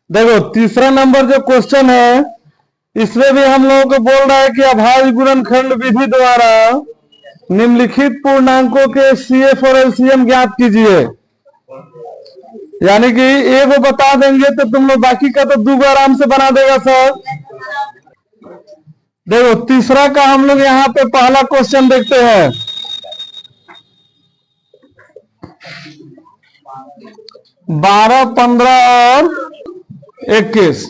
देखो तीसरा नंबर जो क्वेश्चन है इसमें भी हम लोगों को बोल रहा है कि अभाज्य गुणनखंड विधि द्वारा निम्नलिखित पूर्णांकों के सीएफ और एलसीएम ज्ञात कीजिए। यानी कि एक वो बता देंगे तो तुम लोग बाकी का तो दो आराम से बना देगा सर। देखो तीसरा का हम लोग यहाँ पे पहला क्वेश्चन देखते हैं। 12, 15 और 21।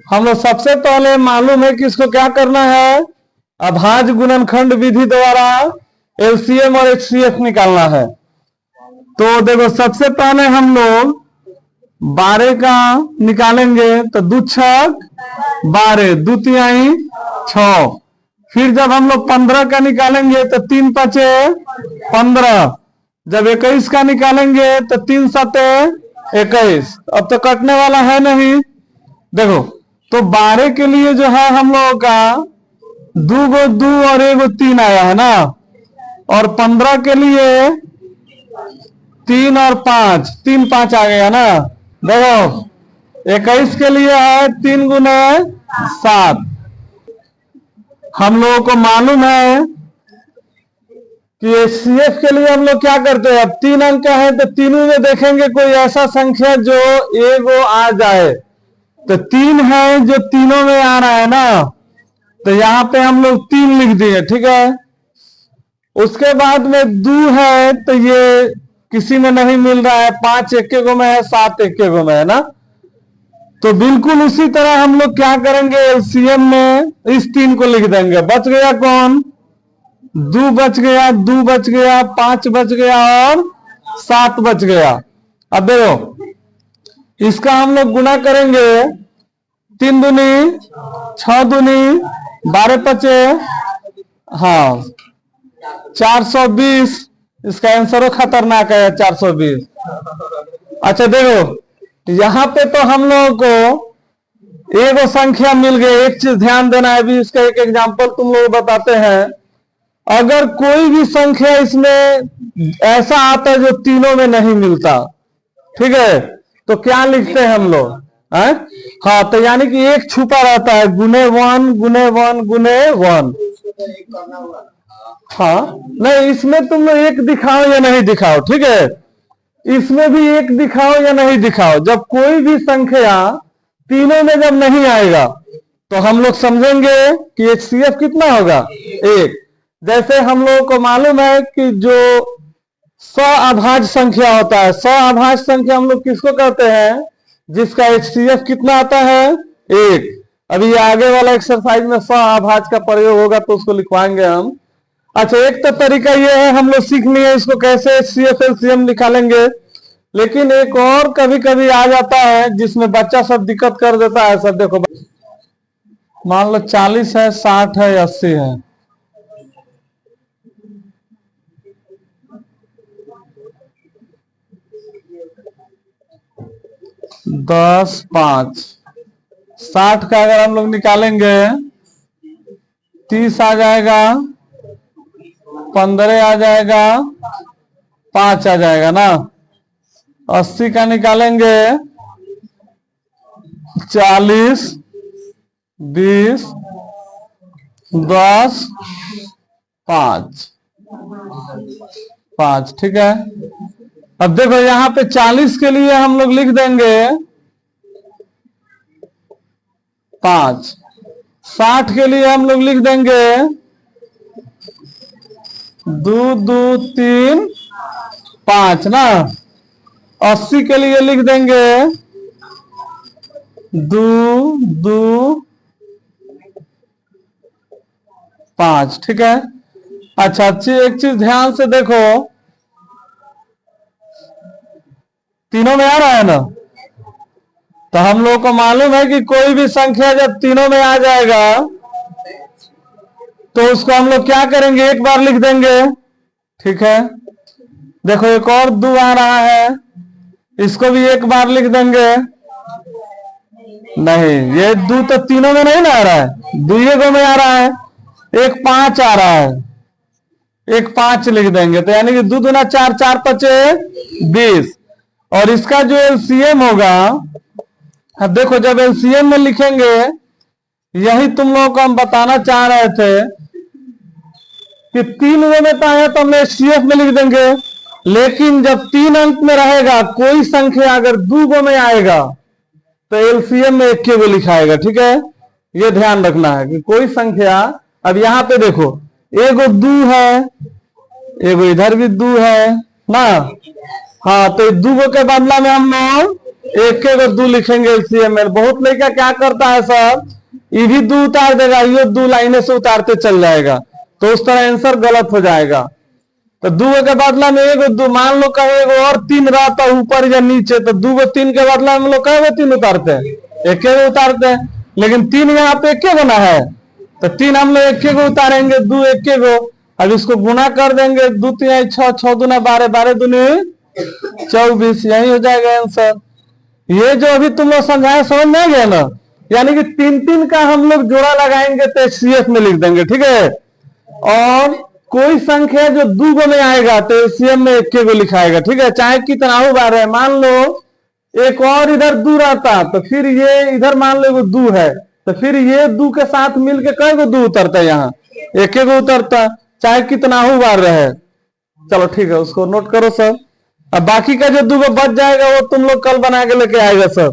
हम लोग सबसे पहले मालूम है कि इसको क्या करना है, अभाज्य गुणनखंड विधि द्वारा एलसीएम और एचसीएफ निकालना है। तो देखो सबसे पहले हम लोग 12 का निकालेंगे तो 2 छक 12, 2 तिहाई 6। फिर जब हम लोग 15 का निकालेंगे तो 3 पचे 15। जब 21 का निकालेंगे तो 3 सते 21। अब तो कटने वाला है नहीं। देखो तो 12 के लिए जो है हम लोगों का 2 गो 2 और 1 गो 3 आया है ना, और 15 के लिए 3 और 5, 3 5 आ गया ना। देखो 21 के लिए है 3 गुने 7। हम लोगों को मालूम है कि एचसीएफ के लिए हम लोग क्या करते हैं, अब 3 अंक है तो तीनों में देखेंगे कोई ऐसा संख्या जो एगो आ जाए। तो 3 है जो तीनों में आ रहा है ना, तो यहाँ पे हम लोग 3 लिख दिए, ठीक है। उसके बाद में 2 है तो ये किसी में नहीं मिल रहा है, 5 एक गो में है, 7 एक गो में है ना। तो बिल्कुल उसी तरह हम लोग क्या करेंगे, एलसीएम में इस 3 को लिख देंगे। बच गया कौन, 2 बच गया, 2 बच गया, 5 बच गया और 7 बच गया। अब देखो इसका हम लोग गुना करेंगे, 3 दूनी 6 दूनी 12 पचे, हाँ 420। इसका आंसर खतरनाक है 420। अच्छा देखो यहां पे तो हम लोगों को एगो संख्या मिल गई। एक चीज ध्यान देना है, अभी इसका एक एग्जांपल तुम लोग बताते हैं। अगर कोई भी संख्या इसमें ऐसा आता है जो तीनों में नहीं मिलता, ठीक है, तो क्या लिखते हैं हम लोग, हाँ तो यानी कि एक छुपा रहता है, गुने 1 गुने 1 गुने 1। हाँ नहीं, इसमें तुम लोग एक दिखाओ या नहीं दिखाओ, ठीक है, इसमें भी एक दिखाओ या नहीं दिखाओ। जब कोई भी संख्या तीनों में जब नहीं आएगा तो हम लोग समझेंगे कि एचसीएफ कितना होगा, 1। जैसे हम लोगों को मालूम है कि जो सअभाज्य संख्या होता है, सअभाज्य संख्या हम लोग किसको कहते हैं, जिसका एचसीएफ कितना आता है, 1। अभी आगे वाला एक्सरसाइज में सअभाज्य का प्रयोग होगा तो उसको लिखवाएंगे हम। अच्छा एक तो तरीका ये है, हम लोग सीख लिए इसको कैसे एचसीएफ एलसीएम निकालेंगे। लेकिन एक और कभी कभी आ जाता है जिसमें बच्चा सब दिक्कत कर देता है। सब देखो मान लो 40 है, 60 है, 80 है, दस 5 60 का अगर हम लोग निकालेंगे 30 आ जाएगा, 15 आ जाएगा, 5 आ जाएगा ना। 80 का निकालेंगे 40 20 10 5 5, ठीक है। अब देखो यहाँ पे 40 के लिए हम लोग लिख देंगे 5, 60 के लिए हम लोग लिख देंगे 2 2 3 5 ना। 80 के लिए लिख देंगे 2 2 5, ठीक है। अच्छा एक चीज ध्यान से देखो, तीनों में आ रहा है ना, तो हम लोगों को मालूम है कि कोई भी संख्या जब तीनों में आ जाएगा तो उसको हम लोग क्या करेंगे, एक बार लिख देंगे, ठीक है। देखो एक और 2 आ रहा है, इसको भी एक बार लिख देंगे। नहीं ये 2 तो तीनों में नहीं ना आ रहा है, 2 गो में आ रहा है। एक 5 आ रहा है, एक 5 लिख देंगे, तो यानी कि 2 दूना 4, 4 पचे 20। और इसका जो एलसीएम होगा अब देखो जब एलसीएम में लिखेंगे, यही तुम लोगों को हम बताना चाह रहे थे कि 3 गो में तो आया तो हम एचसीएफ में लिख देंगे, लेकिन जब 3 अंक में रहेगा कोई संख्या अगर 2 गो में आएगा तो एलसीएम में 1 गो लिखाएगा। ठीक है, ये ध्यान रखना है कि कोई संख्या, अब यहां पे देखो एगो 2 है, एगो इधर भी 2 है ना। हाँ, तो 2 गो के बदला में हम लोग 1 गो 2 लिखेंगे एलसीएम में। बहुत लड़का क्या करता है सर, ये भी 2 उतार देगा, ये 2 लाइनें से उतारते चल जाएगा, तो उस तरह आंसर गलत हो जाएगा। तो 2 के बदला में 1 2, मान लो कहीं एगो और 3 रहता ऊपर या नीचे, तो 2 को 3 के बदला में हम लोग कहे 3 उतारते हैं, 1 गो उतारते हैं, लेकिन 3 यहाँ पे 1 गो ना है, तो 3 हम लोग 1 गो उतारेंगे, 2 1 गो। अब इसको गुना कर देंगे, 2 3 6, 6 दूना 12, 12 दूनी 24, यही हो जाएगा आंसर। ये जो अभी तुम लोग समझाए समझ में आ गया ना, यानी कि 3 का हम लोग जोड़ा लगाएंगे तो एचसीएफ में लिख देंगे। ठीक है, और कोई संख्या जो 2 गो में आएगा तो एलसीएम में 1 गो लिखाएगा। ठीक है, चाहे कितना हो बार है, मान लो एक और इधर 2 रहता तो फिर ये इधर मान लो एगो 2 है, तो फिर ये 2 के साथ मिलके कई गो 2 उतरता है, यहाँ 1 गो उतरता, चाहे कितना हो बार रहे। चलो ठीक है, उसको नोट करो सब। अब बाकी का जो 2 गो बच जाएगा वो तुम लोग कल बना के लेके आएगा सब।